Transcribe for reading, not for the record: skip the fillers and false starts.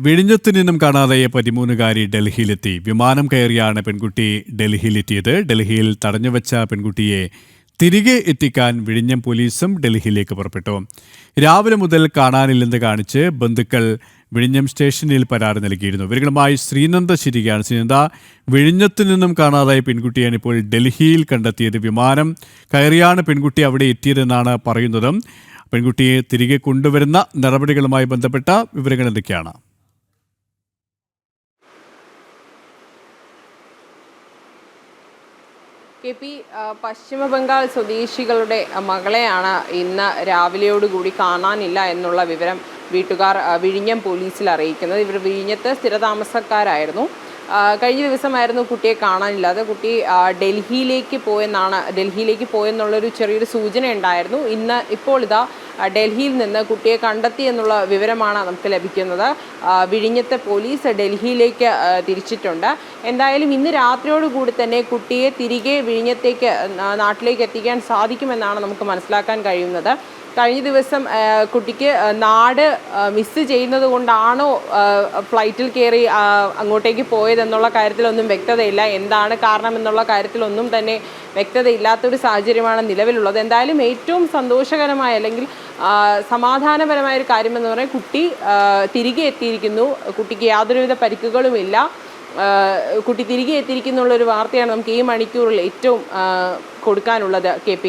വിഴിഞ്ഞത്തു നിന്നും കാണാതായ 13-കാരി ഡൽഹിയിലെത്തി. വിമാനം കയറിയാണ് പെൺകുട്ടി ഡൽഹിയിലെത്തിയത്. ഡൽഹിയിൽ തടഞ്ഞുവെച്ച പെൺകുട്ടിയെ തിരികെ എത്തിക്കാൻ വിഴിഞ്ഞം പോലീസും ഡൽഹിയിലേക്ക് പുറപ്പെട്ടു. രാവിലെ മുതൽ കാണാനില്ലെന്ന് കാണിച്ച് ബന്ധുക്കൾ വിഴിഞ്ഞം സ്റ്റേഷനിൽ പരാതി നൽകിയിരുന്നു. ഇവരുമായി ശ്രീനന്ദ ശരിയാണ്. ശ്രീനന്ദ, വിഴിഞ്ഞത്തു നിന്നും കാണാതായ പെൺകുട്ടിയാണ് ഇപ്പോൾ ഡൽഹിയിൽ കണ്ടെത്തിയത്. വിമാനം കയറിയാണ് പെൺകുട്ടി അവിടെ എത്തിയതെന്നാണ് പറയുന്നത്. പെൺകുട്ടിയെ തിരികെ കൊണ്ടുവരുന്ന നടപടികളുമായി ബന്ധപ്പെട്ട വിവരങ്ങൾ എന്തൊക്കെയാണ്? പശ്ചിമ ബംഗാൾ സ്വദേശികളുടെ മകളെയാണ് ഇന്ന് രാവിലെയോടുകൂടി കാണാനില്ല എന്നുള്ള വിവരം വീട്ടുകാർ വിഴിഞ്ഞം പോലീസിൽ അറിയിക്കുന്നത്. ഇവർ വിഴിഞ്ഞത്ത് സ്ഥിരതാമസക്കാരായിരുന്നു. കഴിഞ്ഞ ദിവസമായിരുന്നു കുട്ടിയെ കാണാനില്ലാതെ. കുട്ടി ഡൽഹിയിലേക്ക് പോയെന്നുള്ളൊരു ചെറിയൊരു സൂചന ഉണ്ടായിരുന്നു. ഇപ്പോൾ ഇതാ ഡൽഹിയിൽ നിന്ന് കുട്ടിയെ കണ്ടെത്തി എന്നുള്ള വിവരമാണ് നമുക്ക് ലഭിക്കുന്നത്. വിഴിഞ്ഞത്തെ പോലീസ് ഡൽഹിയിലേക്ക് തിരിച്ചിട്ടുണ്ട്. എന്തായാലും ഇന്ന് രാത്രിയോടുകൂടി തന്നെ കുട്ടിയെ തിരികെ വിഴിഞ്ഞത്തേക്ക് നാട്ടിലേക്ക് എത്തിക്കാൻ സാധിക്കുമെന്നാണ് നമുക്ക് മനസ്സിലാക്കാൻ കഴിയുന്നത്. കഴിഞ്ഞ ദിവസം കുട്ടിക്ക് നാട് മിസ് ചെയ്യുന്നത് കൊണ്ടാണോ ഫ്ലൈറ്റിൽ കയറി അങ്ങോട്ടേക്ക് പോയതെന്നുള്ള കാര്യത്തിലൊന്നും വ്യക്തതയില്ല. എന്താണ് കാരണമെന്നുള്ള കാര്യത്തിലൊന്നും തന്നെ വ്യക്തതയില്ലാത്തൊരു സാഹചര്യമാണ് നിലവിലുള്ളത്. എന്തായാലും ഏറ്റവും സന്തോഷകരമായ അല്ലെങ്കിൽ സമാധാനപരമായ ഒരു കാര്യമെന്ന് പറഞ്ഞാൽ കുട്ടി തിരികെ എത്തിയിരിക്കുന്നു. കുട്ടിക്ക് യാതൊരുവിധ പരിക്കുകളുമില്ല. കുട്ടി തിരികെ എത്തിയിരിക്കുന്നുള്ളൊരു വാർത്തയാണ് നമുക്ക് ഈ മണിക്കൂറിൽ ഏറ്റവും കൊടുക്കാനുള്ളത്. KP